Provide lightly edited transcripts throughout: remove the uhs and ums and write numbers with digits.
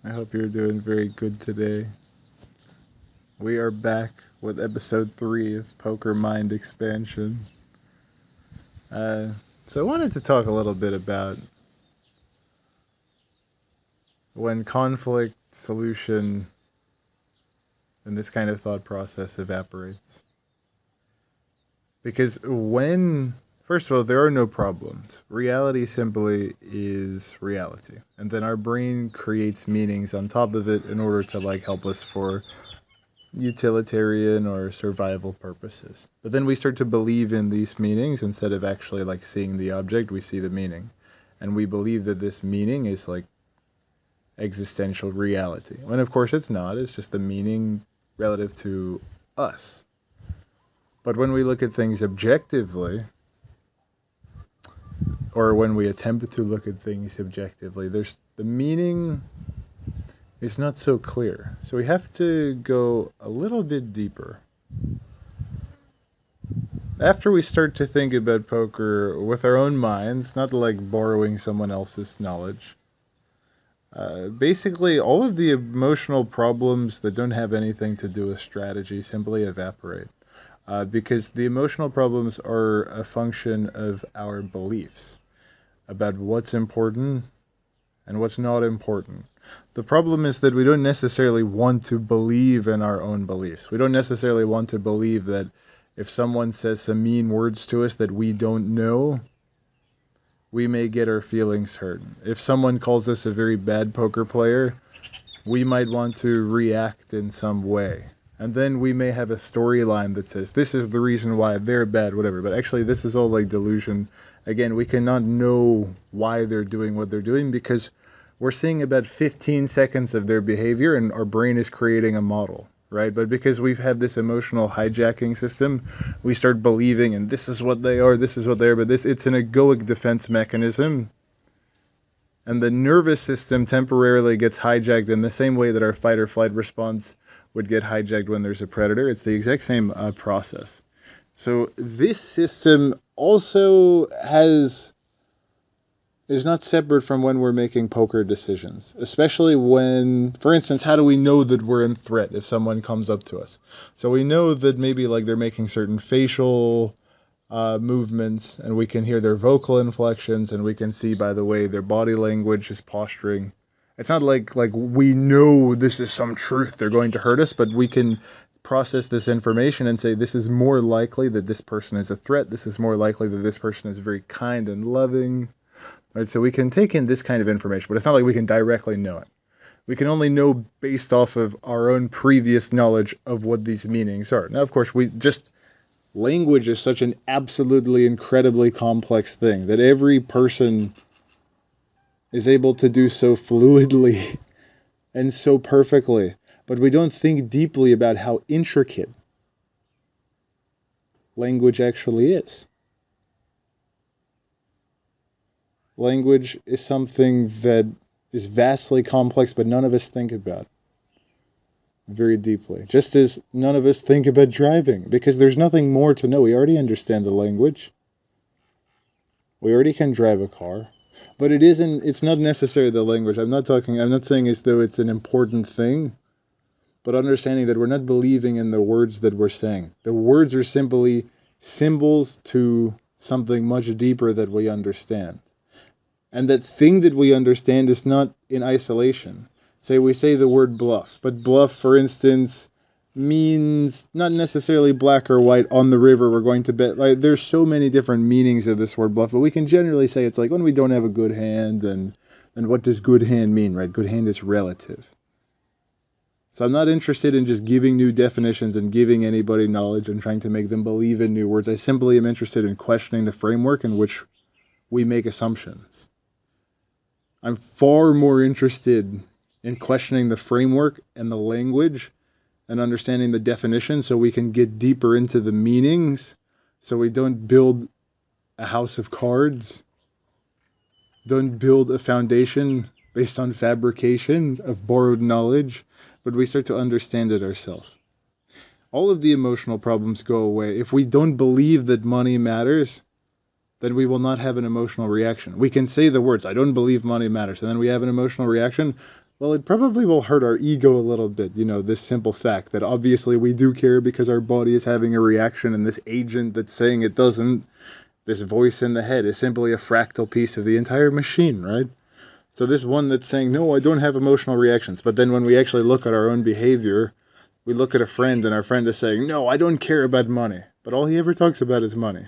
I hope you're doing very good today. We are back with episode 3 of Poker Mind Expansion. Uh, so, I wanted to talk a little bit about when conflict solution and this kind of thought process evaporates. Because first of all, there are no problems. Reality simply is reality. And then our brain creates meanings on top of it in order to help us for utilitarian or survival purposes. But then we start to believe in these meanings instead of actually seeing the object, we see the meaning. And we believe that this meaning is existential reality. When of course it's not, it's just the meaning relative to us. But when we look at things objectively, or when we attempt to look at things objectively, there's the meaning is not so clear. So we have to go a little bit deeper. After we start to think about poker with our own minds, not borrowing someone else's knowledge, basically all of the emotional problems that don't have anything to do with strategy simply evaporate. Because the emotional problems are a function of our beliefs about what's important and what's not important. The problem is that we don't necessarily want to believe in our own beliefs. We don't necessarily want to believe that if someone says some mean words to us that we don't know, we may get our feelings hurt. If someone calls us a very bad poker player, we might want to react in some way. And then we may have a storyline that says, this is the reason why they're bad, whatever. But actually, this is all delusion. Again, we cannot know why they're doing what they're doing because we're seeing about 15 seconds of their behavior and our brain is creating a model, right? But because we've had this emotional hijacking system, we start believing, and this is what they are, this is what they are, but it's an egoic defense mechanism. And the nervous system temporarily gets hijacked in the same way that our fight or flight response would get hijacked when there's a predator. It's the exact same process. So this system also is not separate from when we're making poker decisions, especially when, for instance, how do we know that we're in threat if someone comes up to us? So we know that maybe they're making certain facial movements, and we can hear their vocal inflections, and we can see by the way their body language is posturing. It's not like we know this is some truth, they're going to hurt us, but we can process this information and say this is more likely that this person is a threat, this is more likely that this person is very kind and loving. Right, so we can take in this kind of information, but it's not like we can directly know it. We can only know based off of our own previous knowledge of what these meanings are. Now, of course, language is such an absolutely incredibly complex thing that every person is able to do so fluidly and so perfectly, but we don't think deeply about how intricate language actually is. Language is something that is vastly complex, but none of us think about very deeply. Just as none of us think about driving, because there's nothing more to know. We already understand the language. We already can drive a car. But it's not necessarily the language. I'm not saying as though it's an important thing, but understanding that we're not believing in the words that we're saying. The words are simply symbols to something much deeper that we understand. And that thing that we understand is not in isolation. Say we say the word bluff, but bluff, for instance, means not necessarily black or white on the river we're going to bet. There's so many different meanings of this word bluff, but we can generally say it's when we don't have a good hand, and what does good hand mean, right? Good hand is relative. So I'm not interested in just giving new definitions and giving anybody knowledge and trying to make them believe in new words. I simply am interested in questioning the framework in which we make assumptions. I'm far more interested in questioning the framework and the language and understanding the definition so we can get deeper into the meanings, so we don't build a house of cards, don't build a foundation based on fabrication of borrowed knowledge, but we start to understand it ourselves. All of the emotional problems go away if we don't believe that money matters. then we will not have an emotional reaction. We can say the words, I don't believe money matters, and then we have an emotional reaction. Well, it probably will hurt our ego a little bit, this simple fact that obviously we do care because our body is having a reaction, and this agent that's saying it doesn't, this voice in the head, is simply a fractal piece of the entire machine, right? So this one that's saying, no, I don't have emotional reactions, but then when we actually look at our own behavior, we look at a friend and our friend is saying, no, I don't care about money, but all he ever talks about is money.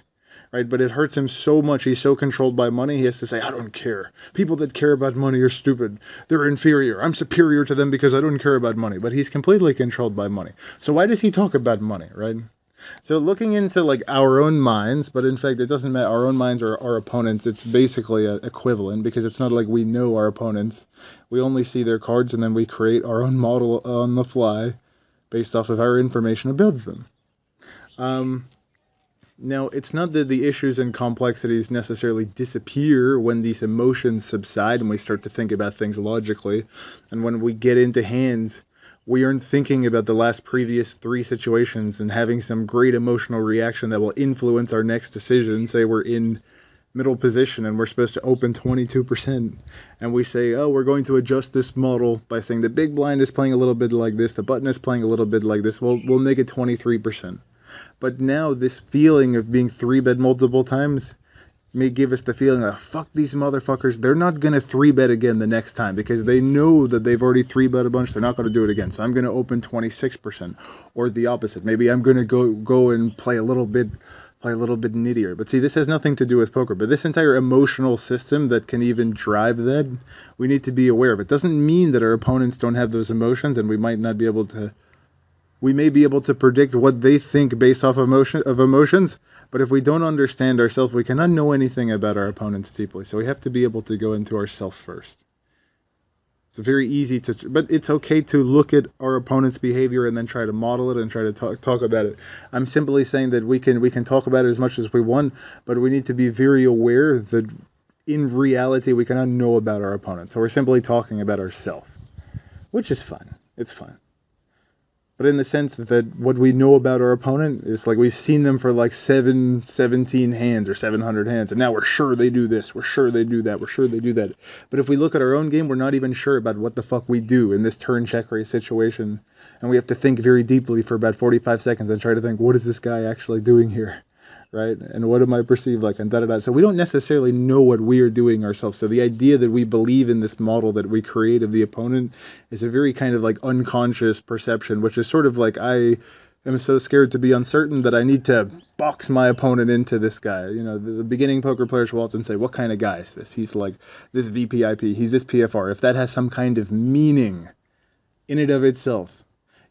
Right, but it hurts him so much. He's so controlled by money. He has to say, I don't care. People that care about money are stupid. They're inferior. I'm superior to them because I don't care about money. But he's completely controlled by money. So why does he talk about money, right? So looking into like our own minds, but in fact, it doesn't matter. Our own minds are our opponents. It's basically equivalent because it's not like we know our opponents. We only see their cards and then we create our own model on the fly based off of our information about them. Now, it's not that the issues and complexities necessarily disappear when these emotions subside and we start to think about things logically. And when we get into hands, we aren't thinking about the last previous 3 situations and having some great emotional reaction that will influence our next decision. Say we're in middle position and we're supposed to open 22%. And we say, oh, we're going to adjust this model by saying the big blind is playing a little bit like this, the button is playing a little bit like this. We'll make it 23%. But now this feeling of being 3-bet multiple times may give us the feeling of, fuck these motherfuckers, they're not going to 3-bet again the next time because they know that they've already 3-bet a bunch, they're not going to do it again. So I'm going to open 26%. Or the opposite. Maybe I'm going to go and play a little bit nittier. But see, this has nothing to do with poker. But this entire emotional system that can even drive that, we need to be aware of. It doesn't mean that our opponents don't have those emotions and we might not be able to. We may be able to predict what they think based off emotions, but if we don't understand ourselves, we cannot know anything about our opponents deeply. So we have to be able to go into ourselves first. It's very easy but it's okay to look at our opponent's behavior and then try to model it and try to talk about it. I'm simply saying that we can talk about it as much as we want, but we need to be very aware that in reality we cannot know about our opponent. So we're simply talking about ourselves, which is fine. It's fine. But in the sense that what we know about our opponent is like we've seen them for like 17 hands or 700 hands, and now we're sure they do this, we're sure they do that, we're sure they do that. But if we look at our own game, we're not even sure about what the fuck we do in this turn check raise situation, and we have to think very deeply for about 45 seconds and try to think, what is this guy actually doing here? Right? And what am I perceived like? And da-da-da. So we don't necessarily know what we are doing ourselves. So the idea that we believe in this model that we create of the opponent is a very kind of like unconscious perception, which is sort of like, I am so scared to be uncertain that I need to box my opponent into this guy. The beginning poker players will often say, what kind of guy is this? He's like this VPIP, he's this PFR. If that has some kind of meaning in and of itself,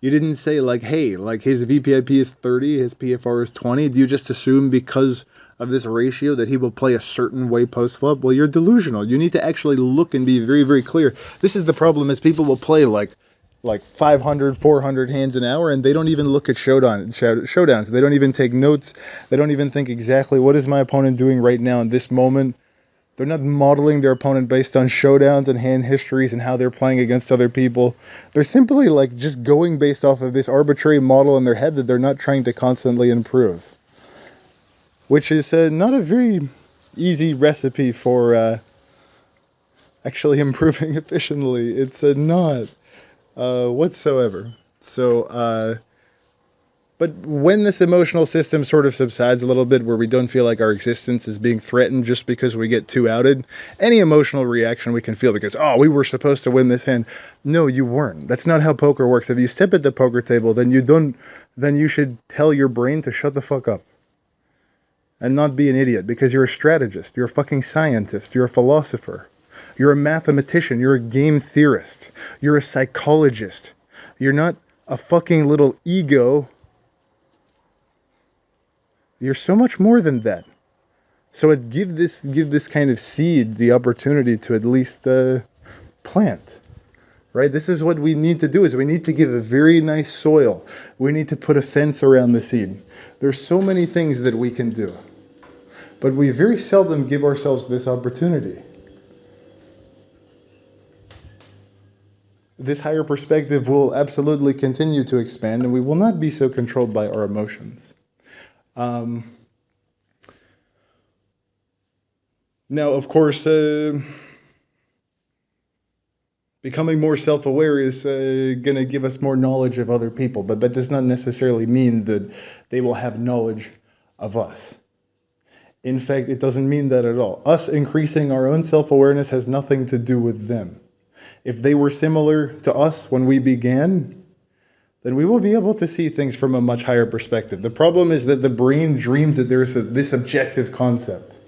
you didn't say like, hey, like his VPIP is 30, his PFR is 20. Do you just assume because of this ratio that he will play a certain way post-flop? Well, you're delusional. You need to actually look and be very, very clear. This is the problem, is people will play like 500, 400 hands an hour, and they don't even look at showdowns. They don't even take notes. They don't even think exactly what is my opponent doing right now in this moment. They're not modeling their opponent based on showdowns and hand histories and how they're playing against other people. They're simply like just going based off of this arbitrary model in their head that they're not trying to constantly improve. Which is not a very easy recipe for actually improving efficiently. It's not whatsoever. So, but when this emotional system sort of subsides a little bit, where we don't feel like our existence is being threatened just because we get too outed, any emotional reaction we can feel because, oh, we were supposed to win this hand. No, you weren't. That's not how poker works. If you step at the poker table, then you should tell your brain to shut the fuck up and not be an idiot, because you're a strategist, you're a fucking scientist, you're a philosopher, you're a mathematician, you're a game theorist, you're a psychologist. You're not a fucking little ego. You're so much more than that. So give this kind of seed the opportunity to at least plant. Right? This is what we need to do, is we need to give a very nice soil. We need to put a fence around the seed. There's so many things that we can do. But we very seldom give ourselves this opportunity. This higher perspective will absolutely continue to expand, and we will not be so controlled by our emotions. Now, of course, becoming more self-aware is going to give us more knowledge of other people, but that does not necessarily mean that they will have knowledge of us. In fact, it doesn't mean that at all. Us increasing our own self-awareness has nothing to do with them. If they were similar to us when we began, then we will be able to see things from a much higher perspective. The problem is that the brain dreams that there's this objective concept,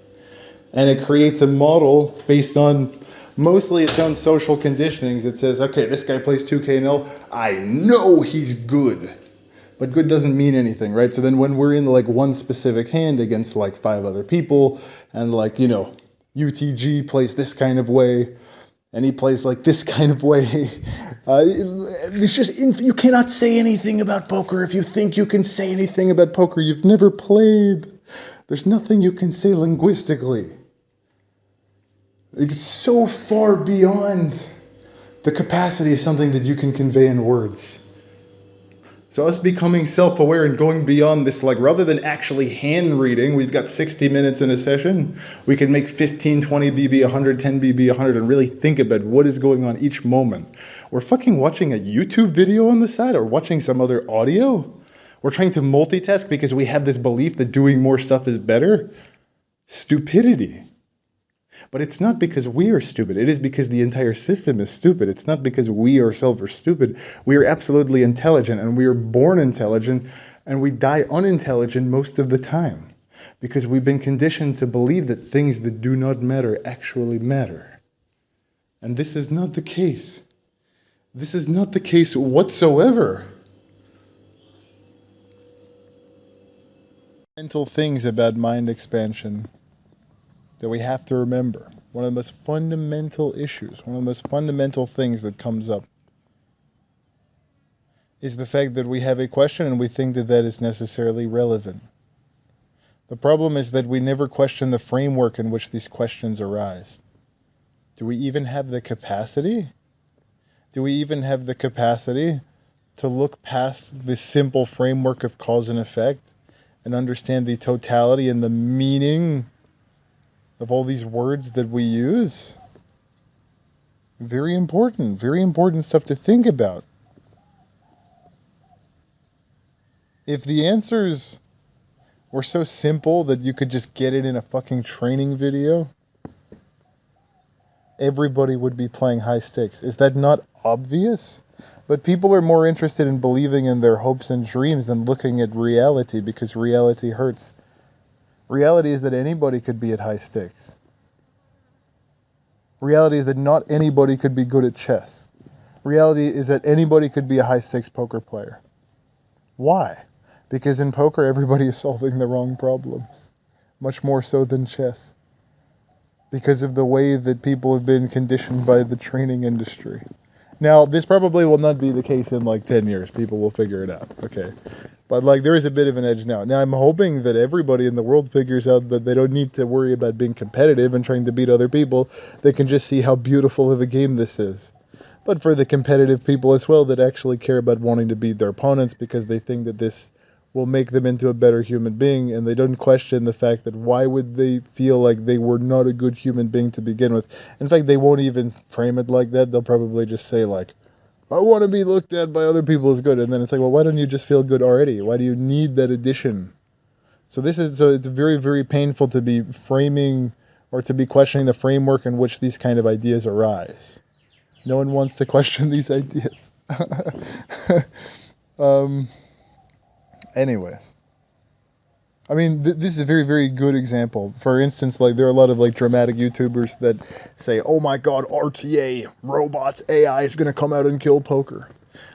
and it creates a model based on mostly its own social conditionings. It says, okay, this guy plays 2K0, I know he's good. But good doesn't mean anything, right? So then when we're in like one specific hand against like 5 other people, and like, you know, UTG plays this kind of way, and he plays like this kind of way, it's just, you cannot say anything about poker. If you think you can say anything about poker, you've never played. There's nothing you can say linguistically. It's so far beyond the capacity of something that you can convey in words. So us becoming self-aware and going beyond this, like rather than actually hand reading, we've got 60 minutes in a session, we can make 15, 20 BB, 110 BB, 100 and really think about what is going on each moment. We're fucking watching a YouTube video on the side or watching some other audio. We're trying to multitask because we have this belief that doing more stuff is better. Stupidity. But it's not because we are stupid. It is because the entire system is stupid. It's not because we ourselves are stupid. We are absolutely intelligent, and we are born intelligent, and we die unintelligent most of the time because we've been conditioned to believe that things that do not matter actually matter. And this is not the case. This is not the case whatsoever. Mental things about mind expansion that we have to remember. One of the most fundamental issues, one of the most fundamental things that comes up is the fact that we have a question and we think that that is necessarily relevant. The problem is that we never question the framework in which these questions arise. Do we even have the capacity? Do we even have the capacity to look past the simple framework of cause and effect and understand the totality and the meaning of all these words that we use? Very important stuff to think about. If the answers were so simple that you could just get it in a fucking training video, everybody would be playing high stakes. Is that not obvious? But people are more interested in believing in their hopes and dreams than looking at reality, because reality hurts. Reality is that anybody could be at high stakes. Reality is that not anybody could be good at chess. Reality is that anybody could be a high stakes poker player. Why? Because in poker, everybody is solving the wrong problems. Much more so than chess. Because of the way that people have been conditioned by the training industry. Now, this probably will not be the case in like 10 years. People will figure it out, okay? But like there is a bit of an edge now. Now, I'm hoping that everybody in the world figures out that they don't need to worry about being competitive and trying to beat other people. They can just see how beautiful of a game this is. But for the competitive people as well that actually care about wanting to beat their opponents because they think that this will make them into a better human being, and they don't question the fact that why would they feel like they were not a good human being to begin with. In fact, they won't even frame it like that. They'll probably just say like, I want to be looked at by other people as good. And then it's like, well, why don't you just feel good already? Why do you need that addition? So it's very, very painful to be framing or to be questioning the framework in which these kind of ideas arise. No one wants to question these ideas. Anyways, I mean, this is a very, very good example. For instance, like there are a lot of like dramatic YouTubers that say, "Oh my God, RTA, robots, AI is going to come out and kill poker."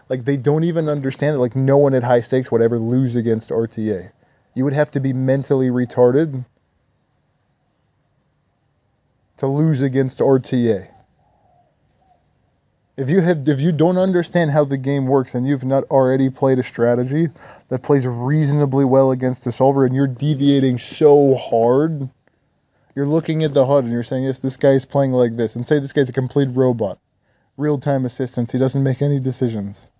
Like they don't even understand that. Like no one at high stakes would ever lose against RTA. You would have to be mentally retarded to lose against RTA. If you don't understand how the game works and you've not already played a strategy that plays reasonably well against the solver and you're deviating so hard, you're looking at the HUD and you're saying, yes, this guy's playing like this. And say this guy's a complete robot. Real-time assistance. He doesn't make any decisions.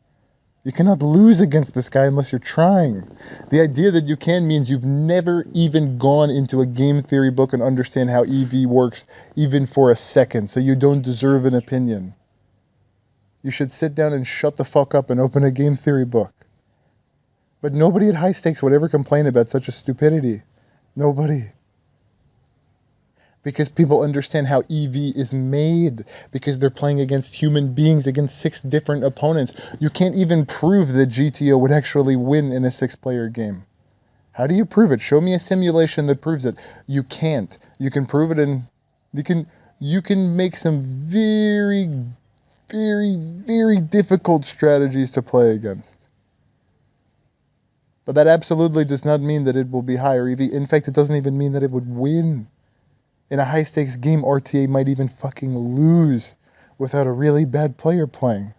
You cannot lose against this guy unless you're trying. The idea that you can means you've never even gone into a game theory book and understand how EV works even for a second, so you don't deserve an opinion. You should sit down and shut the fuck up and open a game theory book. But nobody at High Stakes would ever complain about such a stupidity. Nobody. Because people understand how EV is made. Because they're playing against human beings, against 6 different opponents. You can't even prove that GTO would actually win in a 6-player game. How do you prove it? Show me a simulation that proves it. You can't. You can prove it in... You can make some very, very, very difficult strategies to play against. But that absolutely does not mean that it will be higher EV. In fact, it doesn't even mean that it would win. In a high-stakes game, RTA might even fucking lose without a really bad player playing.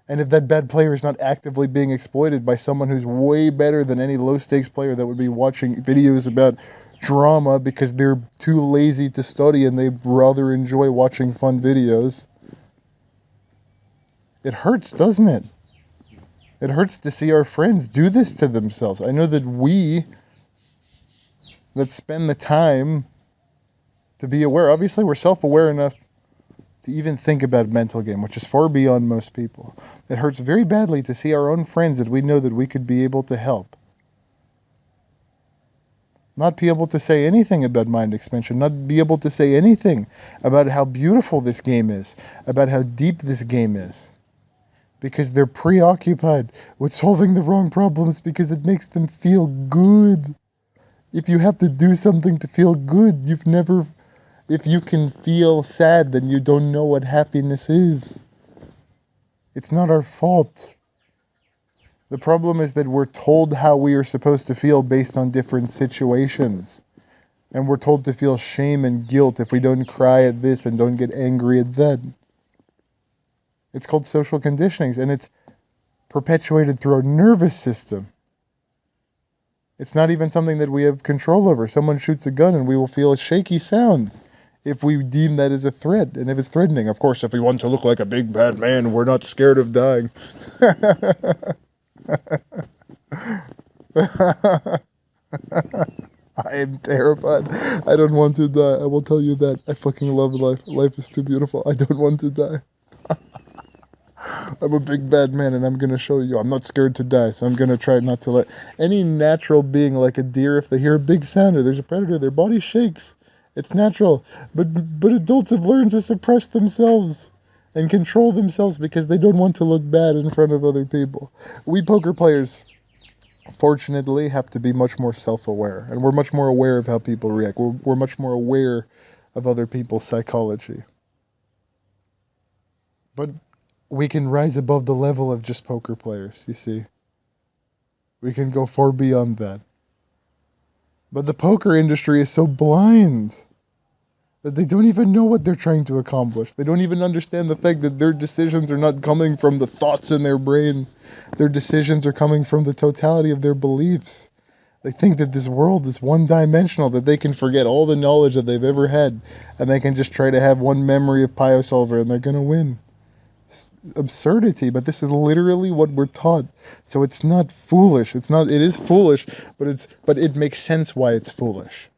And if that bad player is not actively being exploited by someone who's way better than any low-stakes player that would be watching videos about drama because they're too lazy to study and they'd rather enjoy watching fun videos, it hurts, doesn't it? It hurts to see our friends do this to themselves. I know that we that spend the time to be aware, obviously we're self-aware enough to even think about mental game, which is far beyond most people. It hurts very badly to see our own friends that we know that we could be able to help not be able to say anything about mind expansion, not be able to say anything about how beautiful this game is, about how deep this game is. Because they're preoccupied with solving the wrong problems because it makes them feel good. If you have to do something to feel good, if you can feel sad, then you don't know what happiness is. It's not our fault. The problem is that we're told how we are supposed to feel based on different situations. And we're told to feel shame and guilt if we don't cry at this and don't get angry at that. It's called social conditionings, and it's perpetuated through our nervous system. It's not even something that we have control over. Someone shoots a gun and we will feel a shaky sound if we deem that as a threat, and if it's threatening. Of course, if we want to look like a big bad man, we're not scared of dying. I am terrified. I don't want to die. I will tell you that. I fucking love life. Life is too beautiful. I don't want to die. I'm a big bad man, and I'm going to show you I'm not scared to die, so I'm going to try not to let any natural being, like a deer, if they hear a big sound or there's a predator, their body shakes. It's natural. But adults have learned to suppress themselves and control themselves because they don't want to look bad in front of other people. We poker players, fortunately, have to be much more self-aware, and we're much more aware of how people react. We're much more aware of other people's psychology. But we can rise above the level of just poker players, you see. We can go far beyond that. But the poker industry is so blind that they don't even know what they're trying to accomplish. They don't even understand the fact that their decisions are not coming from the thoughts in their brain. Their decisions are coming from the totality of their beliefs. They think that this world is one-dimensional, that they can forget all the knowledge that they've ever had, and they can just try to have one memory of PioSolver and they're going to win. Absurdity, but this is literally what we're taught. So it's not foolish. It is foolish, but it makes sense why it's foolish.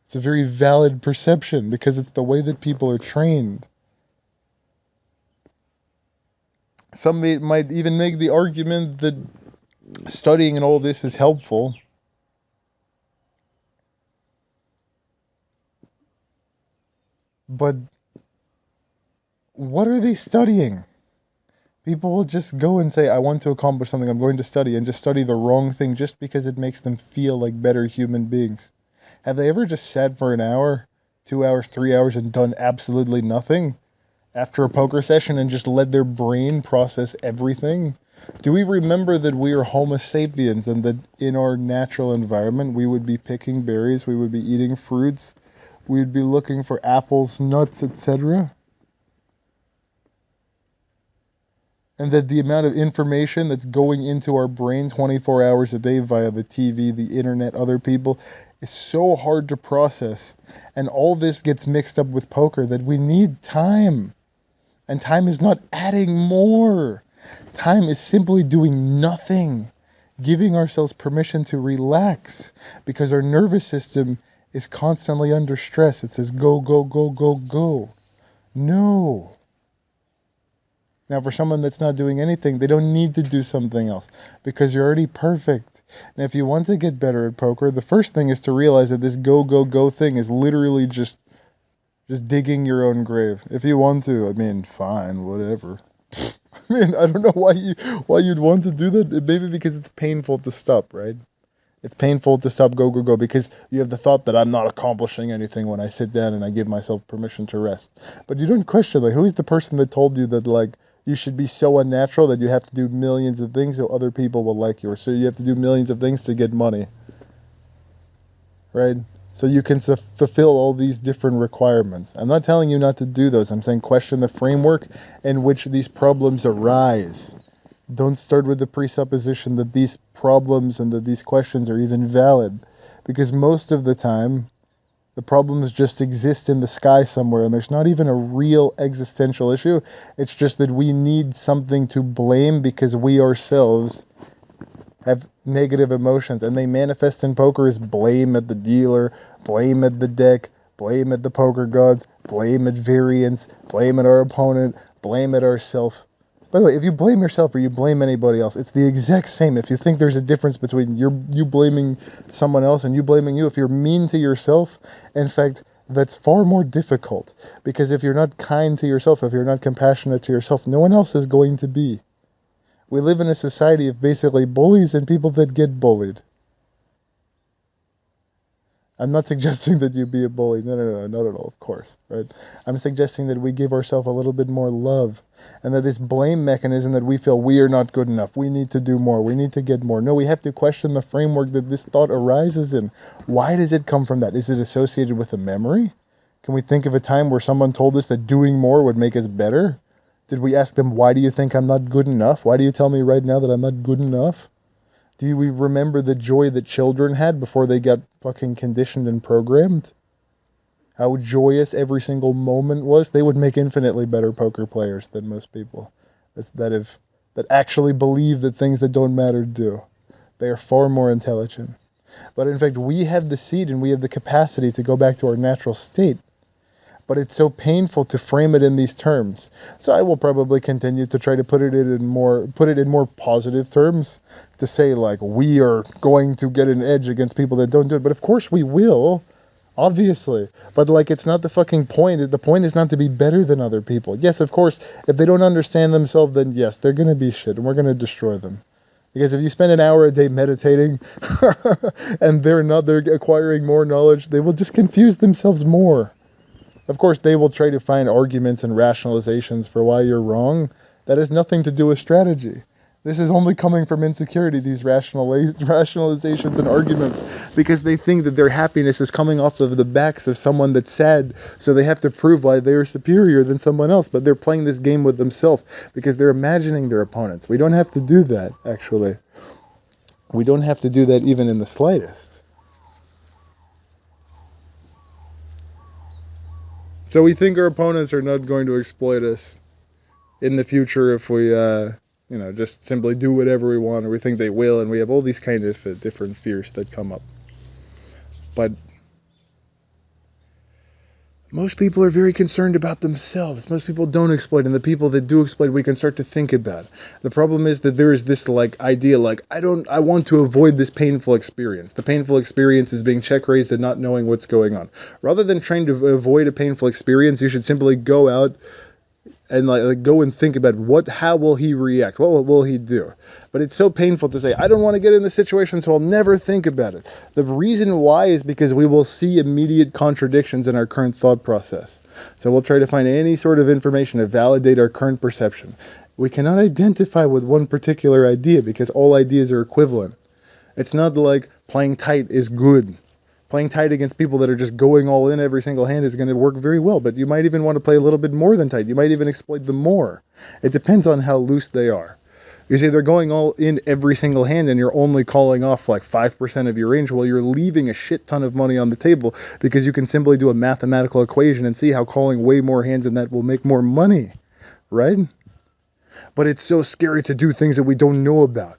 It's a very valid perception because it's the way that people are trained. Some might even make the argument that studying and all this is helpful. But what are they studying? People will just go and say, I want to accomplish something, I'm going to study, and just study the wrong thing just because it makes them feel like better human beings. Have they ever just sat for an hour, 2 hours, 3 hours, and done absolutely nothing after a poker session and just let their brain process everything? Do we remember that we are Homo sapiens and that in our natural environment we would be picking berries, we would be eating fruits, we would be looking for apples, nuts, etc.? And that the amount of information that's going into our brain 24 hours a day via the TV, the internet, other people, is so hard to process. And all this gets mixed up with poker that we need time. And time is not adding more. Time is simply doing nothing, giving ourselves permission to relax, because our nervous system is constantly under stress. It says go, go, go, go, go. No. Now, for someone that's not doing anything, they don't need to do something else because you're already perfect. And if you want to get better at poker, the first thing is to realize that this go, go, go thing is literally just digging your own grave. If you want to, I mean, fine, whatever. I mean, I don't know why you'd want to do that. Maybe because it's painful to stop, right? It's painful to stop go, go, go because you have the thought that I'm not accomplishing anything when I sit down and I give myself permission to rest. But you don't question, like, who is the person that told you that, like, you should be so unnatural that you have to do millions of things so other people will like you, or so you have to do millions of things to get money, right? So you can fulfill all these different requirements. I'm not telling you not to do those. I'm saying question the framework in which these problems arise. Don't start with the presupposition that these problems and that these questions are even valid, because most of the time, the problems just exist in the sky somewhere, and there's not even a real existential issue. It's just that we need something to blame because we ourselves have negative emotions, and they manifest in poker as blame at the dealer, blame at the deck, blame at the poker gods, blame at variance, blame at our opponent, blame at ourselves. By the way, if you blame yourself or you blame anybody else, it's the exact same. If you think there's a difference between you blaming someone else and you blaming you, if you're mean to yourself, in fact, that's far more difficult. Because if you're not kind to yourself, if you're not compassionate to yourself, no one else is going to be. We live in a society of basically bullies and people that get bullied. I'm not suggesting that you be a bully. No, not at all, of course, right? I'm suggesting that we give ourselves a little bit more love, and that this blame mechanism that we feel we are not good enough, we need to do more, we need to get more. No, we have to question the framework that this thought arises in. Why does it come from that? Is it associated with a memory? Can we think of a time where someone told us that doing more would make us better? Did we ask them, why do you think I'm not good enough? Why do you tell me right now that I'm not good enough? Do we remember the joy that children had before they got fucking conditioned and programmed? How joyous every single moment was? They would make infinitely better poker players than most people that actually believe that things that don't matter do. They are far more intelligent. But in fact, we have the seed and we have the capacity to go back to our natural state. But it's so painful to frame it in these terms. So I will probably continue to try to put it in more positive terms, to say, like, we are going to get an edge against people that don't do it. But of course we will, obviously. But, like, it's not the fucking point. The point is not to be better than other people. Yes, of course, if they don't understand themselves, then yes, they're going to be shit, and we're going to destroy them. Because if you spend an hour a day meditating and they're acquiring more knowledge, they will just confuse themselves more. Of course, they will try to find arguments and rationalizations for why you're wrong. That has nothing to do with strategy. This is only coming from insecurity, these rationalizations and arguments, because they think that their happiness is coming off of the backs of someone that's sad, so they have to prove why they're superior than someone else, but they're playing this game with themselves because they're imagining their opponents. We don't have to do that, actually. We don't have to do that even in the slightest. So we think our opponents are not going to exploit us in the future if we, just simply do whatever we want, or we think they will, and we have all these kind of different fears that come up. But most people are very concerned about themselves. Most people don't exploit, and the people that do exploit, we can start to think about. The problem is that there is this idea, I want to avoid this painful experience. The painful experience is being check-raised and not knowing what's going on. Rather than trying to avoid a painful experience, you should simply go out and go and think about how will he react? What will he do? But it's so painful to say, I don't want to get in this situation, so I'll never think about it. The reason why is because we will see immediate contradictions in our current thought process. So we'll try to find any sort of information to validate our current perception. We cannot identify with one particular idea because all ideas are equivalent. It's not like playing tight is good. Playing tight against people that are just going all in every single hand is going to work very well, but you might even want to play a little bit more than tight. You might even exploit them more. It depends on how loose they are. You say they're going all in every single hand and you're only calling off 5% of your range, well, you're leaving a shit ton of money on the table because you can simply do a mathematical equation and see how calling way more hands than that will make more money, right? But it's so scary to do things that we don't know about.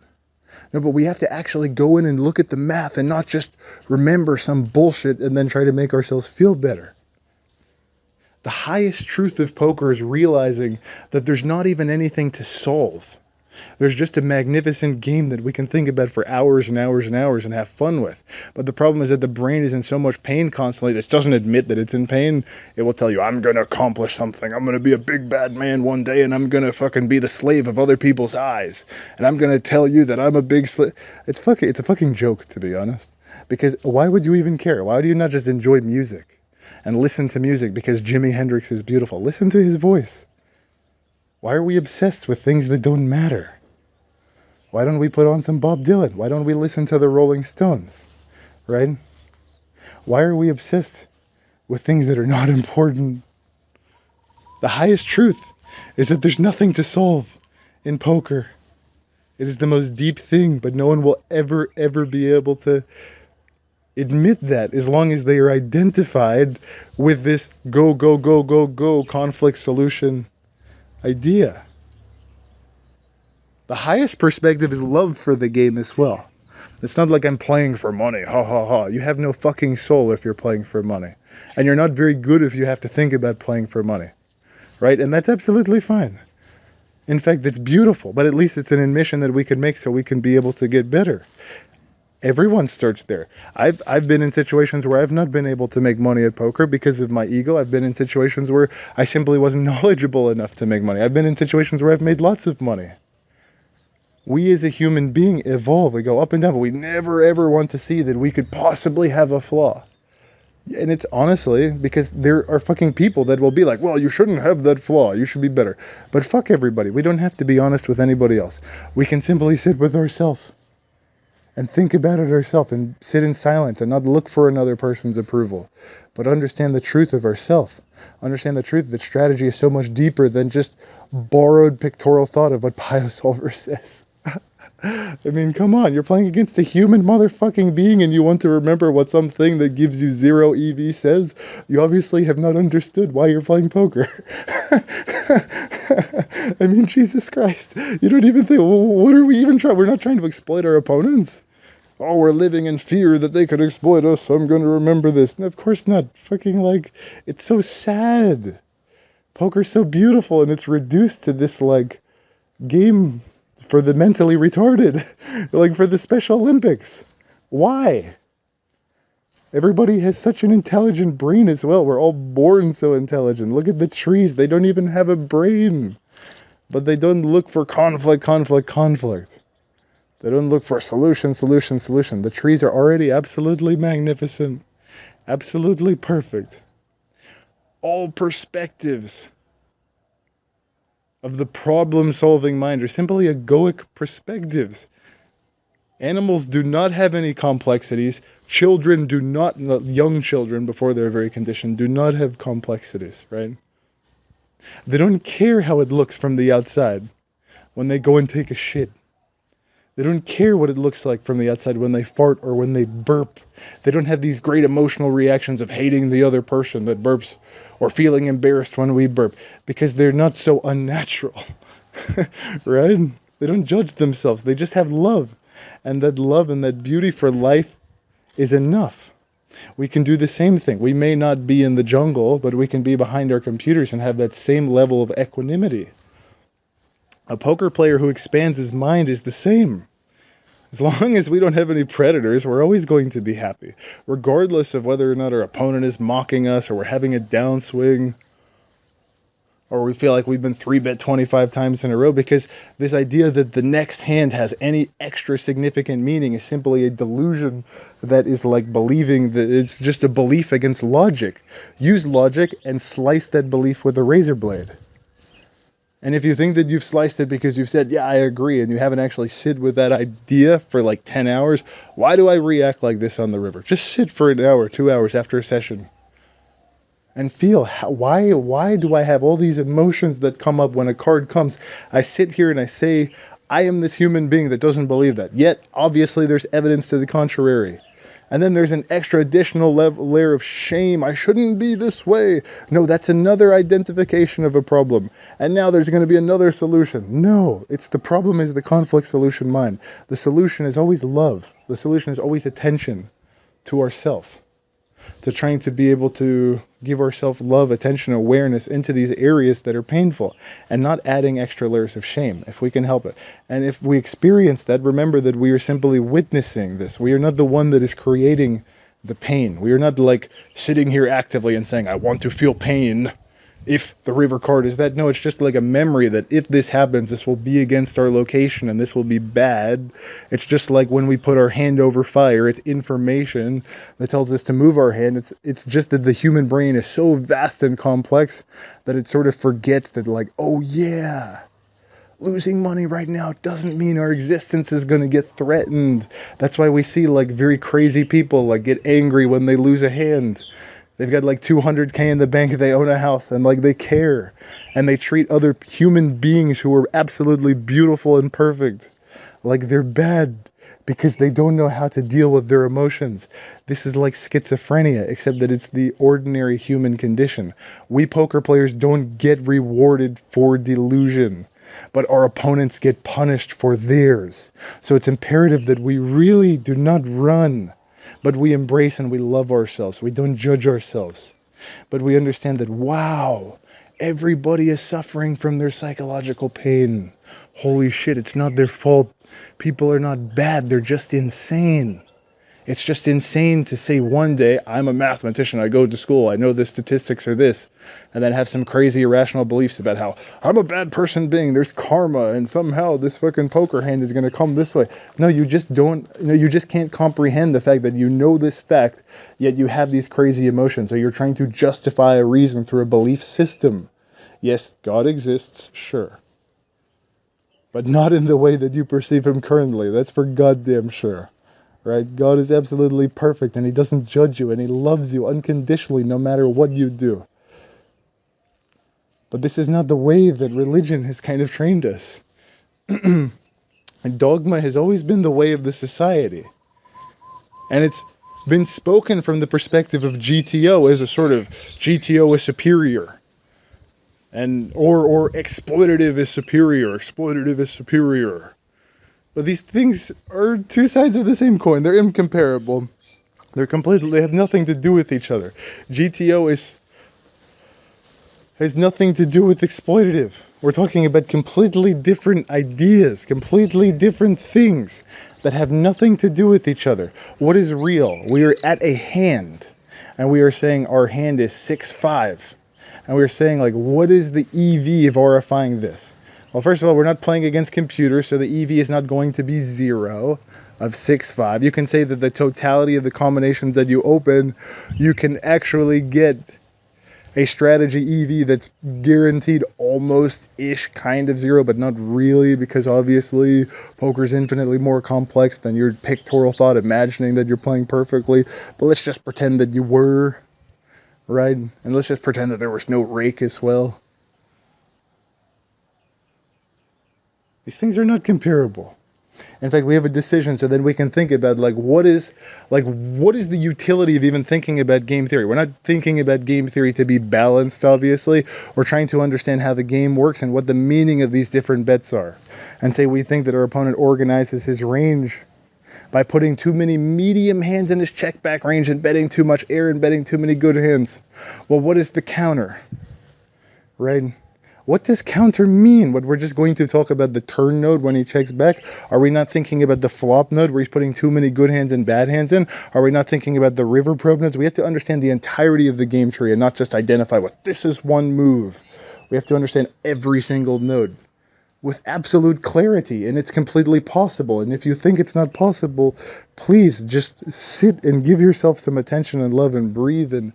No, but we have to actually go in and look at the math and not just remember some bullshit and then try to make ourselves feel better. The highest truth of poker is realizing that there's not even anything to solve. There's just a magnificent game that we can think about for hours and hours and hours and have fun with. But the problem is that the brain is in so much pain constantly that it doesn't admit that it's in pain. It will tell you, I'm going to accomplish something. I'm going to be a big bad man one day and I'm going to fucking be the slave of other people's eyes. And I'm going to tell you that I'm a big slave. It's a fucking joke, to be honest. Because why would you even care? Why do you not just enjoy music and listen to music because Jimi Hendrix is beautiful? Listen to his voice. Why are we obsessed with things that don't matter? Why don't we put on some Bob Dylan? Why don't we listen to the Rolling Stones? Right? Why are we obsessed with things that are not important? The highest truth is that there's nothing to solve in poker. It is the most deep thing, but no one will ever be able to admit that as long as they are identified with this go conflict solution idea. The highest perspective is love for the game as well. It's not like I'm playing for money, ha ha ha. You have no fucking soul if you're playing for money. And you're not very good if you have to think about playing for money. Right? And that's absolutely fine. In fact, it's beautiful, but at least it's an admission that we can make so we can be able to get better. Everyone starts there. I've been in situations where I've not been able to make money at poker because of my ego. I've been in situations where I simply wasn't knowledgeable enough to make money. I've been in situations where I've made lots of money. We as a human being evolve. We go up and down, but we never ever want to see that we could possibly have a flaw. And it's honestly because there are fucking people that will be like, well, you shouldn't have that flaw. You should be better. But fuck everybody. We don't have to be honest with anybody else. We can simply sit with ourselves and think about it ourselves and sit in silence and not look for another person's approval, but understand the truth of ourselves. Understand the truth that strategy is so much deeper than just borrowed pictorial thought of what Pius Solver says. I mean, come on, you're playing against a human motherfucking being and you want to remember what something that gives you 0 EV says? You obviously have not understood why you're playing poker. I mean, Jesus Christ. You don't even think, well, what are we even trying? We're not trying to exploit our opponents. Oh, we're living in fear that they could exploit us, so I'm going to remember this. No, of course not. Fucking like, it's so sad. Poker's so beautiful and it's reduced to this like game for the mentally retarded, like for the Special Olympics. Why? Everybody has such an intelligent brain as well. We're all born so intelligent. Look at the trees. They don't even have a brain. But they don't look for conflict. They don't look for solution. The trees are already absolutely magnificent. Absolutely perfect. All perspectives of the problem-solving mind are simply egoic perspectives. Animals do not have any complexities. Children do not, young children before they're very conditioned, do not have complexities, right? They don't care how it looks from the outside when they go and take a shit. They don't care what it looks like from the outside when they fart or when they burp. They don't have these great emotional reactions of hating the other person that burps or feeling embarrassed when we burp because they're not so unnatural, right? They don't judge themselves. They just have love. And that love and that beauty for life is enough. We can do the same thing. We may not be in the jungle, but we can be behind our computers and have that same level of equanimity. A poker player who expands his mind is the same. As long as we don't have any predators, we're always going to be happy, regardless of whether or not our opponent is mocking us or we're having a downswing or we feel like we've been 3-bet 25 times in a row, because this idea that the next hand has any extra significant meaning is simply a delusion that is like believing that it's just a belief against logic. Use logic and slice that belief with a razor blade. And if you think that you've sliced it because you've said, yeah, I agree, and you haven't actually sit with that idea for like 10 hours, why do I react like this on the river? Just sit for an hour, 2 hours after a session and feel, why do I have all these emotions that come up when a card comes? I sit here and I say, I am this human being that doesn't believe that. Yet, obviously, there's evidence to the contrary. And then there's an extra additional layer of shame. I shouldn't be this way. No, that's another identification of a problem. And now there's going to be another solution. No, it's the problem is the conflict solution mind. The solution is always love. The solution is always attention to ourself. To trying to be able to give ourselves love, attention, awareness into these areas that are painful and not adding extra layers of shame if we can help it. And if we experience that, remember that we are simply witnessing this. We are not the one that is creating the pain. We are not like sitting here actively and saying, I want to feel pain. If the river card is that, no, it's just like a memory that if this happens, this will be against our location and this will be bad. It's just like when we put our hand over fire, it's information that tells us to move our hand. It's just that the human brain is so vast and complex that it sort of forgets that, like, oh yeah, losing money right now doesn't mean our existence is going to get threatened. That's why we see like very crazy people like get angry when they lose a hand. They've got like 200K in the bank, they own a house, and like they care. And they treat other human beings who are absolutely beautiful and perfect like they're bad because they don't know how to deal with their emotions. This is like schizophrenia, except that it's the ordinary human condition. We poker players don't get rewarded for delusion, but our opponents get punished for theirs. So it's imperative that we really do not run, but we embrace and we love ourselves. We don't judge ourselves. But we understand that, wow, everybody is suffering from their psychological pain. Holy shit, it's not their fault. People are not bad. They're just insane. It's just insane to say one day, I'm a mathematician, I go to school, I know the statistics are this, and then have some crazy irrational beliefs about how I'm a bad person being, there's karma, and somehow this fucking poker hand is going to come this way. No, you just don't, you just can't comprehend the fact that you know this fact, yet you have these crazy emotions. So you're trying to justify a reason through a belief system. Yes, God exists, sure. But not in the way that you perceive him currently. That's for goddamn sure. Right? God is absolutely perfect and he doesn't judge you and he loves you unconditionally no matter what you do. But this is not the way that religion has kind of trained us. And dogma has always been the way of the society. And it's been spoken from the perspective of GTO as a sort of GTO is superior. And or exploitative is superior. But these things are two sides of the same coin. They're incomparable. They have nothing to do with each other. GTO has nothing to do with exploitative. We're talking about completely different ideas, completely different things that have nothing to do with each other. What is real? We are at a hand, and we are saying our hand is 6'5". And we're saying, like, what is the EV of RFIing this? Well, first of all, we're not playing against computers, so the EV is not going to be 0 of 6'5". You can say that the totality of the combinations that you open, you can actually get a strategy EV that's guaranteed almost-ish kind of 0, but not really, because obviously poker's infinitely more complex than your pictorial thought imagining that you're playing perfectly. But let's just pretend that you were, right? And let's just pretend that there was no rake as well. These things are not comparable. In fact, we have a decision, so then we can think about what is the utility of even thinking about game theory. We're not thinking about game theory to be balanced, obviously. We're trying to understand how the game works and what the meaning of these different bets are. And say we think that our opponent organizes his range by putting too many medium hands in his check back range and betting too much air and betting too many good hands. Well, what is the counter? Right? What does counter mean? What, we're just going to talk about the turn node when he checks back? Are we not thinking about the flop node where he's putting too many good hands and bad hands in? Are we not thinking about the river probe nodes? We have to understand the entirety of the game tree and not just identify what this is one move. We have to understand every single node with absolute clarity, and it's completely possible. And if you think it's not possible, please just sit and give yourself some attention and love and breathe and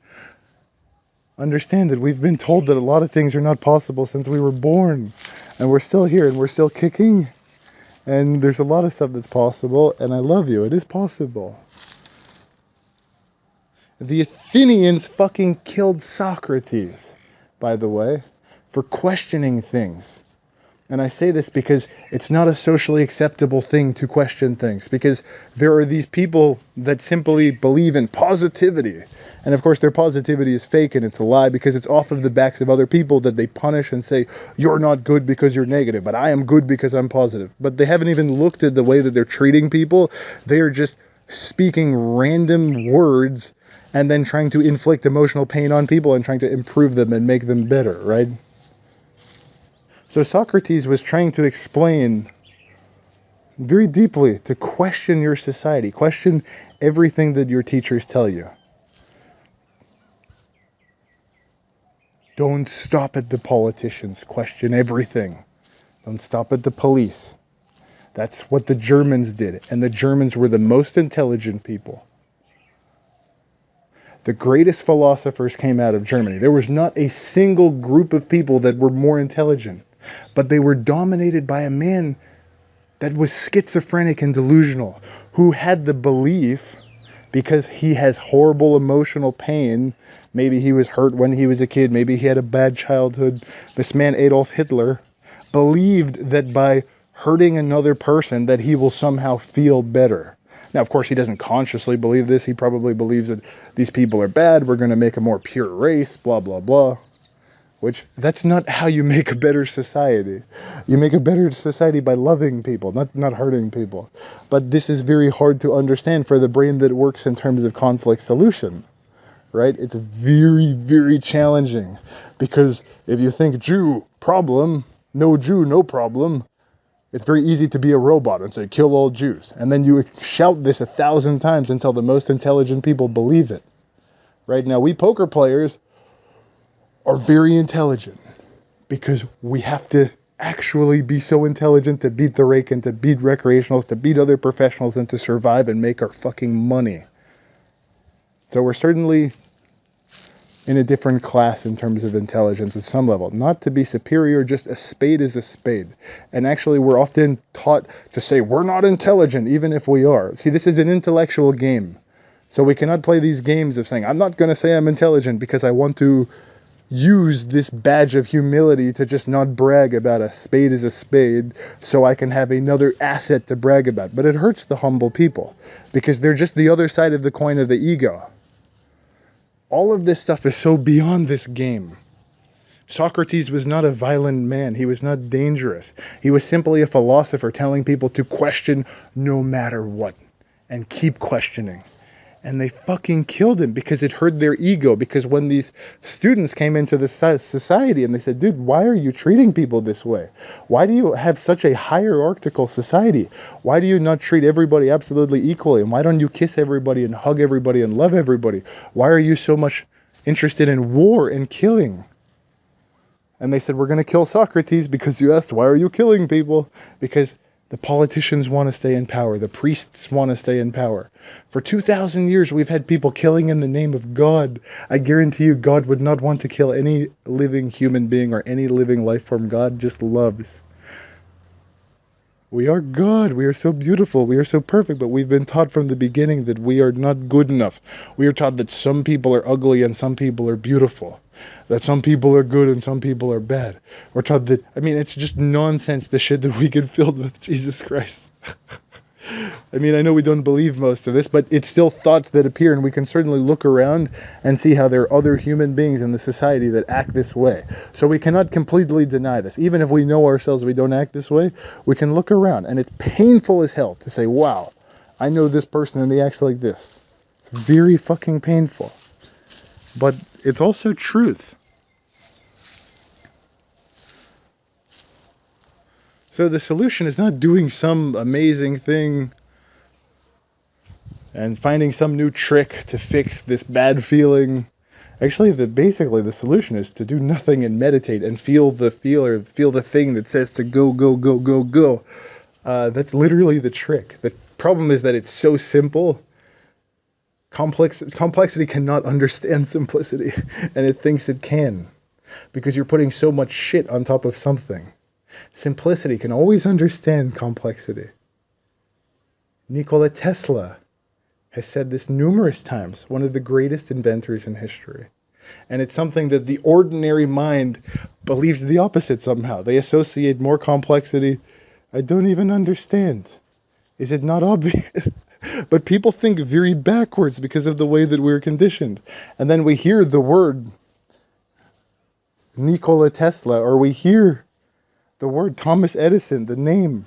understand that we've been told that a lot of things are not possible since we were born, and we're still here and we're still kicking, and there's a lot of stuff that's possible, and I love you. It is possible. The Athenians fucking killed Socrates, by the way, for questioning things. And I say this because it's not a socially acceptable thing to question things, because there are these people that simply believe in positivity. And of course their positivity is fake and it's a lie, because it's off of the backs of other people that they punish and say, you're not good because you're negative, but I am good because I'm positive. But they haven't even looked at the way that they're treating people. They are just speaking random words and then trying to inflict emotional pain on people and trying to improve them and make them better, right? So Socrates was trying to explain very deeply to question your society, question everything that your teachers tell you. Don't stop at the politicians, question everything. Don't stop at the police. That's what the Germans did, and the Germans were the most intelligent people. The greatest philosophers came out of Germany. There was not a single group of people that were more intelligent, but they were dominated by a man that was schizophrenic and delusional, who had the belief, because he has horrible emotional pain, maybe he was hurt when he was a kid, maybe he had a bad childhood. This man, Adolf Hitler, believed that by hurting another person that he will somehow feel better. Now, of course, he doesn't consciously believe this. He probably believes that these people are bad, we're going to make a more pure race, blah, blah, blah. Which, that's not how you make a better society. You make a better society by loving people, not hurting people. But this is very hard to understand for the brain that works in terms of conflict solution, right? It's very, very challenging. Because if you think Jew, problem, no Jew, no problem, it's very easy to be a robot and say, kill all Jews. And then you shout this 1,000 times until the most intelligent people believe it. Right now, we poker players are very intelligent, because we have to actually be so intelligent to beat the rake and to beat recreationals, to beat other professionals, and to survive and make our fucking money. So we're certainly in a different class in terms of intelligence at some level. Not to be superior, just a spade is a spade. And actually we're often taught to say we're not intelligent, even if we are. See, this is an intellectual game. So we cannot play these games of saying, I'm not going to say I'm intelligent because I want to use this badge of humility to just not brag about a spade is a spade, so I can have another asset to brag about. But it hurts the humble people, because they're just the other side of the coin of the ego. All of this stuff is so beyond this game. Socrates was not a violent man. He was not dangerous. He was simply a philosopher telling people to question no matter what, and keep questioning. And they fucking killed him because it hurt their ego. Because when these students came into the society and they said, dude, why are you treating people this way? Why do you have such a hierarchical society? Why do you not treat everybody absolutely equally? And why don't you kiss everybody and hug everybody and love everybody? Why are you so much interested in war and killing? And they said, we're going to kill Socrates because you asked, why are you killing people? Because the politicians want to stay in power. The priests want to stay in power. For 2,000 years, we've had people killing in the name of God. I guarantee you, God would not want to kill any living human being or any living life form. God just loves. We are God. We are so beautiful. We are so perfect. But we've been taught from the beginning that we are not good enough. We are taught that some people are ugly and some people are beautiful. That some people are good and some people are bad. We're taught that, I mean, it's just nonsense, the shit that we get filled with Jesus Christ. I mean, I know we don't believe most of this, but it's still thoughts that appear, and we can certainly look around and see how there are other human beings in the society that act this way. So we cannot completely deny this. Even if we know ourselves we don't act this way, we can look around, and it's painful as hell to say, wow, I know this person and he acts like this. It's very fucking painful. But it's also truth. So the solution is not doing some amazing thing and finding some new trick to fix this bad feeling. Actually, basically the solution is to do nothing and meditate and feel the thing that says to go, go, go, go, go. That's literally the trick. The problem is that it's so simple. Complexity cannot understand simplicity, and it thinks it can, because you're putting so much shit on top of something. Simplicity can always understand complexity. Nikola Tesla has said this numerous times, one of the greatest inventors in history. And it's something that the ordinary mind believes the opposite somehow. They associate more complexity. I don't even understand. Is it not obvious? But people think very backwards because of the way that we're conditioned. And then we hear the word Nikola Tesla, or we hear the word Thomas Edison, the name.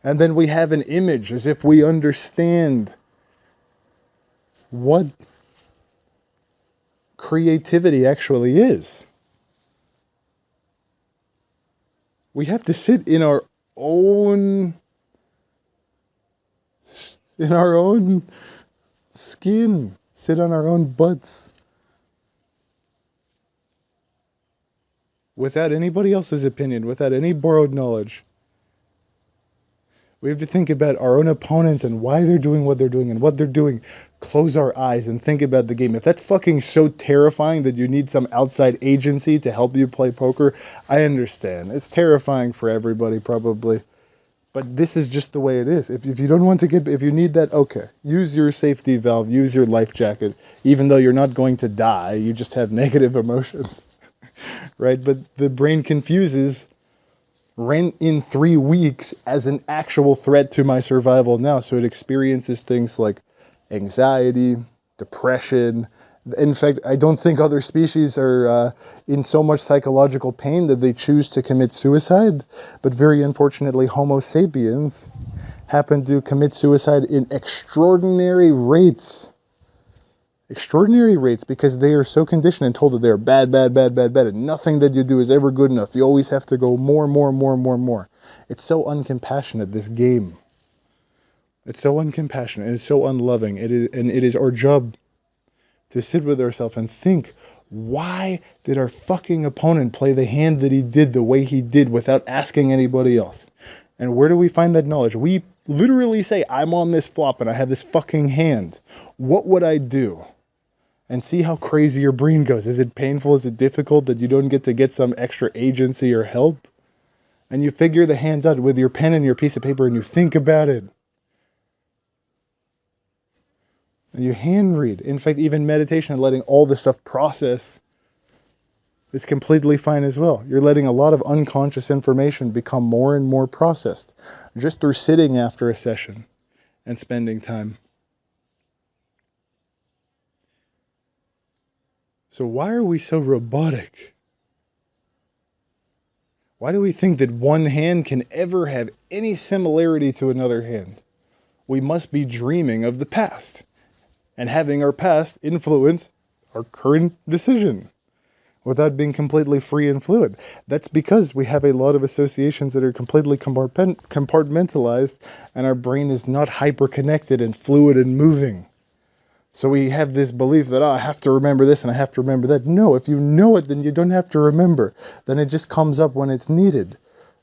And then we have an image as if we understand what creativity actually is. We have to sit in our own skin, sit on our own butts without anybody else's opinion, without any borrowed knowledge. We have to think about our own opponents and why they're doing what they're doing and what they're doing. Close our eyes and think about the game. If that's fucking so terrifying that you need some outside agency to help you play poker, I understand. It's terrifying for everybody probably. But this is just the way it is. If you don't want to if you need that, okay. Use your safety valve, use your life jacket. Even though you're not going to die, you just have negative emotions. Right? But the brain confuses rent in 3 weeks as an actual threat to my survival now. So it experiences things like anxiety, depression. In fact, I don't think other species are in so much psychological pain that they choose to commit suicide. But very unfortunately, Homo sapiens happen to commit suicide in extraordinary rates. Extraordinary rates, because they are so conditioned and told that they're bad, and nothing that you do is ever good enough. You always have to go more. It's so uncompassionate, this game. It's so uncompassionate, and it's so unloving. It is our job to sit with ourselves and think, why did our fucking opponent play the hand that he did the way he did without asking anybody else? And where do we find that knowledge? We literally say, I'm on this flop and I have this fucking hand. What would I do? And see how crazy your brain goes. Is it painful? Is it difficult that you don't get some extra agency or help? And you figure the hands out with your pen and your piece of paper and you think about it. And you hand read. In fact, even meditation and letting all this stuff process is completely fine as well. You're letting a lot of unconscious information become more and more processed just through sitting after a session and spending time. So why are we so robotic? Why do we think that one hand can ever have any similarity to another hand? We must be dreaming of the past and having our past influence our current decision without being completely free and fluid. That's because we have a lot of associations that are completely compartmentalized and our brain is not hyper-connected and fluid and moving. So we have this belief that, I have to remember this and I have to remember that. No, if you know it, then you don't have to remember. Then it just comes up when it's needed.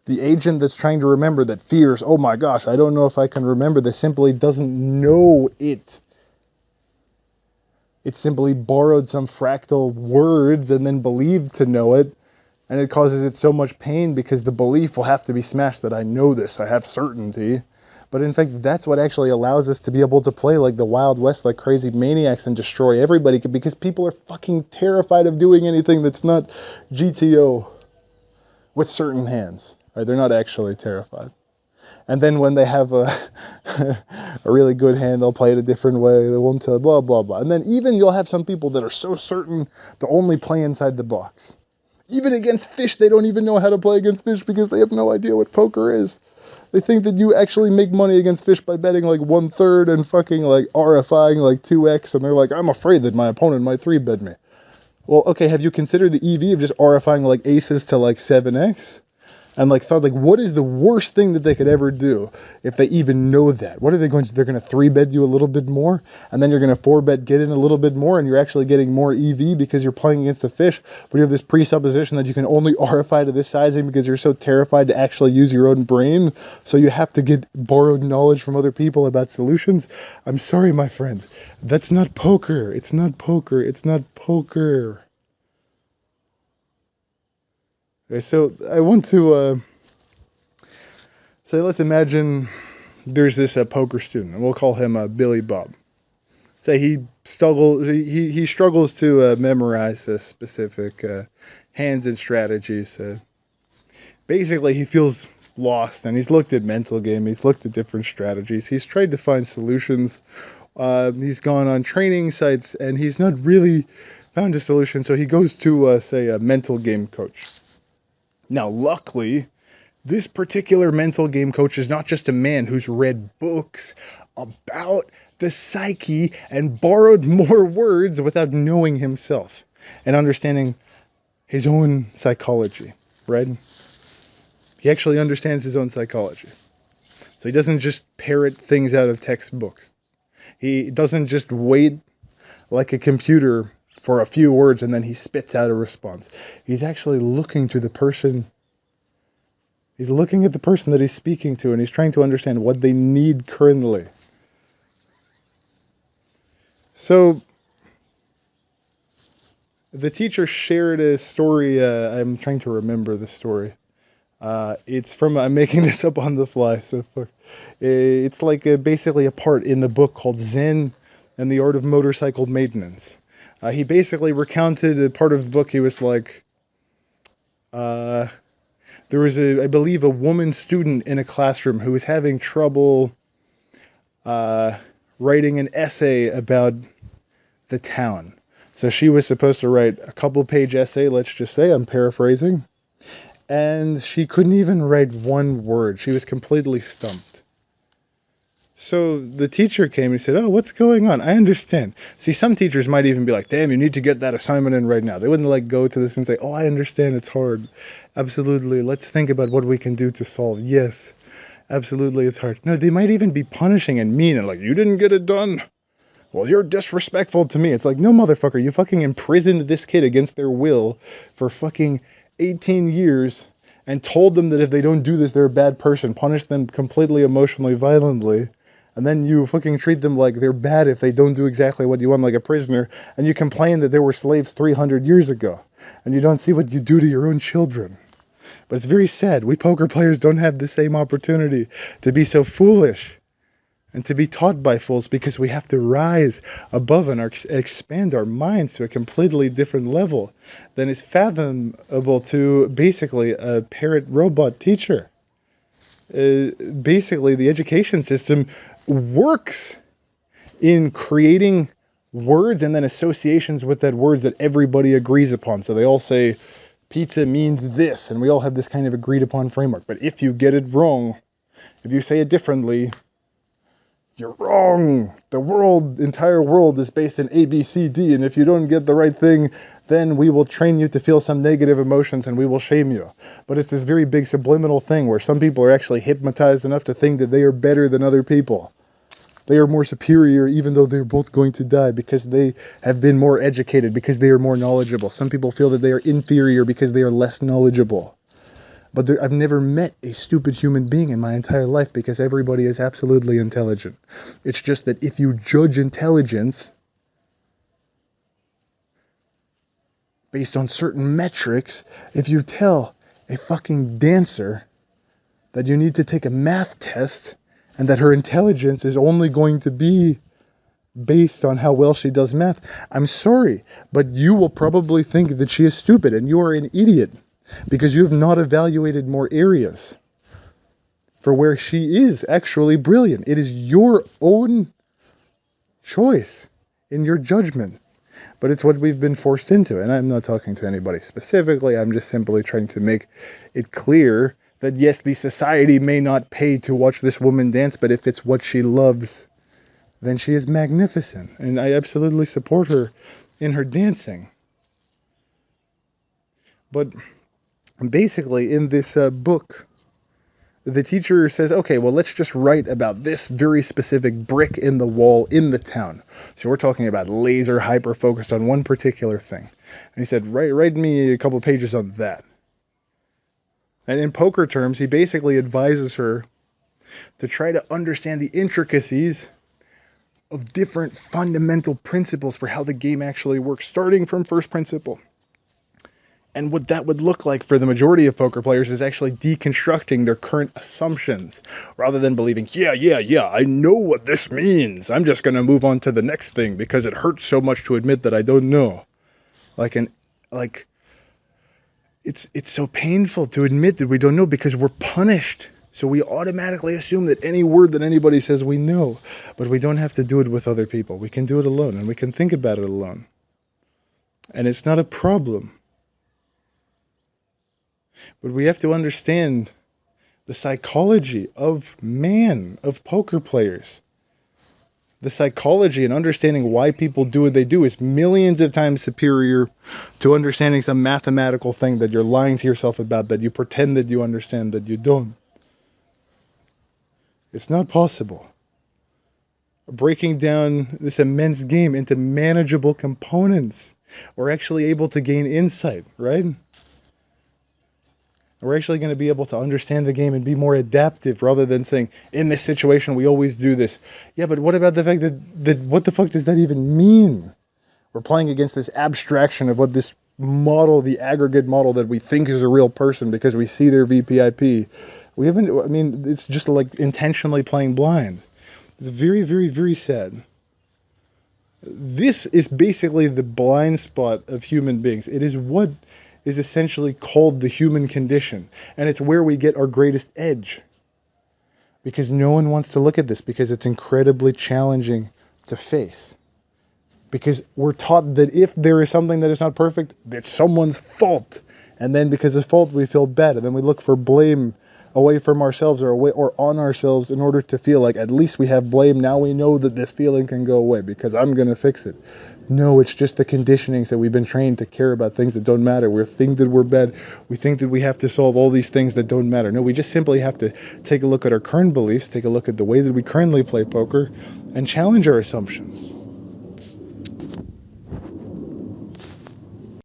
The agent that's trying to remember that fears, oh my gosh, I don't know if I can remember this, simply doesn't know it. It simply borrowed some fractal words and then believed to know it. And it causes it so much pain because the belief will have to be smashed that I know this, I have certainty. But in fact, that's what actually allows us to be able to play like the Wild West, like crazy maniacs and destroy everybody, because people are fucking terrified of doing anything that's not GTO with certain hands. Right? They're not actually terrified. And then when they have a really good hand, they'll play it a different way. They won't tell, blah, blah, blah. And then even you'll have some people that are so certain to only play inside the box. Even against fish, they don't even know how to play against fish because they have no idea what poker is. They think that you actually make money against fish by betting like 1/3 and fucking like RFIing like 2x. And they're like, I'm afraid that my opponent might 3-bet me. Well, okay, have you considered the EV of just RFIing like aces to like 7x? And like thought, like, what is the worst thing that they could ever do if they even know that? What are they going to do? They're going to 3-bet you a little bit more, and then you're going to 4-bet get in a little bit more, and you're actually getting more EV because you're playing against the fish, but you have this presupposition that you can only RFI to this sizing because you're so terrified to actually use your own brain, so you have to get borrowed knowledge from other people about solutions. I'm sorry, my friend. That's not poker. It's not poker. It's not poker. Okay, so I want to say, let's imagine there's this poker student, and we'll call him Billy Bob. Say he he struggles to memorize specific hands and strategies. Basically, he feels lost, and he's looked at mental game. He's looked at different strategies. He's tried to find solutions. He's gone on training sites, and he's not really found a solution. So he goes to, say, a mental game coach. Now, luckily, this particular mental game coach is not just a man who's read books about the psyche and borrowed more words without knowing himself and understanding his own psychology, right? He actually understands his own psychology. So he doesn't just parrot things out of textbooks. He doesn't just wait like a computer for a few words and then he spits out a response. He's actually looking to the person. He's looking at the person that he's speaking to, and he's trying to understand what they need currently. So the teacher shared a story. I'm trying to remember the story. It's from, I'm making this up on the fly, so it's like basically a part in the book called Zen and the Art of Motorcycle Maintenance. He basically recounted a part of the book. He was like, there was, I believe, a woman student in a classroom who was having trouble writing an essay about the town. So she was supposed to write a couple-page essay, let's just say, I'm paraphrasing, and she couldn't even write one word. She was completely stumped. So the teacher came and said, oh, what's going on? I understand. See, some teachers might even be like, damn, you need to get that assignment in right now. They wouldn't like go to this and say, oh, I understand it's hard. Absolutely. Let's think about what we can do to solve. Yes, absolutely, it's hard. No, they might even be punishing and mean and like, you didn't get it done. Well, you're disrespectful to me. It's like, no, motherfucker, you fucking imprisoned this kid against their will for fucking 18 years and told them that if they don't do this, they're a bad person. Punish them completely emotionally, violently. And then you fucking treat them like they're bad if they don't do exactly what you want, like a prisoner. And you complain that there were slaves 300 years ago. And you don't see what you do to your own children. But it's very sad. We poker players don't have the same opportunity to be so foolish and to be taught by fools, because we have to rise above and expand our minds to a completely different level than is fathomable to basically a parrot robot teacher. Basically, the education system works in creating words and then associations with that words that everybody agrees upon. So they all say pizza means this, and we all have this kind of agreed upon framework. But if you get it wrong, if you say it differently, you're wrong. The entire world is based in A, B, C, D, and if you don't get the right thing, then we will train you to feel some negative emotions and we will shame you. But it's this very big subliminal thing where some people are actually hypnotized enough to think that they are better than other people. They are more superior even though they're both going to die because they have been more educated, because they are more knowledgeable. Some people feel that they are inferior because they are less knowledgeable. But I've never met a stupid human being in my entire life because everybody is absolutely intelligent. It's just that if you judge intelligence based on certain metrics, if you tell a fucking dancer that you need to take a math test and that her intelligence is only going to be based on how well she does math, I'm sorry, but you will probably think that she is stupid and you are an idiot. Because you have not evaluated more areas for where she is actually brilliant. It is your own choice in your judgment. But it's what we've been forced into. And I'm not talking to anybody specifically. I'm just simply trying to make it clear that yes, the society may not pay to watch this woman dance, but if it's what she loves, then she is magnificent. And I absolutely support her in her dancing. But basically, in this book, the teacher says, okay, well, let's just write about this very specific brick in the wall in the town. So we're talking about laser hyper-focused on one particular thing. And he said, write me a couple pages on that. And in poker terms, he basically advises her to try to understand the intricacies of different fundamental principles for how the game actually works, starting from first principle. And what that would look like for the majority of poker players is actually deconstructing their current assumptions rather than believing, yeah, I know what this means. I'm just going to move on to the next thing because it hurts so much to admit that I don't know. It's so painful to admit that we don't know because we're punished. So we automatically assume that any word that anybody says we know, but we don't have to do it with other people. We can do it alone, and we can think about it alone. And it's not a problem. But we have to understand the psychology of poker players. The psychology and understanding why people do what they do is millions of times superior to understanding some mathematical thing that you're lying to yourself about, that you pretend that you understand, that you don't. It's not possible. Breaking down this immense game into manageable components, we're actually able to gain insight, right? We're actually going to be able to understand the game and be more adaptive rather than saying, in this situation, we always do this. Yeah, but what about the fact that what the fuck does that even mean? We're playing against this abstraction of what this model, the aggregate model that we think is a real person because we see their VPIP. It's just like intentionally playing blind. It's very, very, very sad. This is basically the blind spot of human beings. It is what is essentially called the human condition. And it's where we get our greatest edge. Because no one wants to look at this because it's incredibly challenging to face. Because we're taught that if there is something that is not perfect, it's someone's fault. And then because of fault, we feel bad. And then we look for blame away from ourselves or on ourselves in order to feel like at least we have blame. Now we know that this feeling can go away because I'm going to fix it. No, it's just the conditionings that we've been trained to care about things that don't matter. We think that we're bad. We think that we have to solve all these things that don't matter. No, we just simply have to take a look at our current beliefs, take a look at the way that we currently play poker, and challenge our assumptions.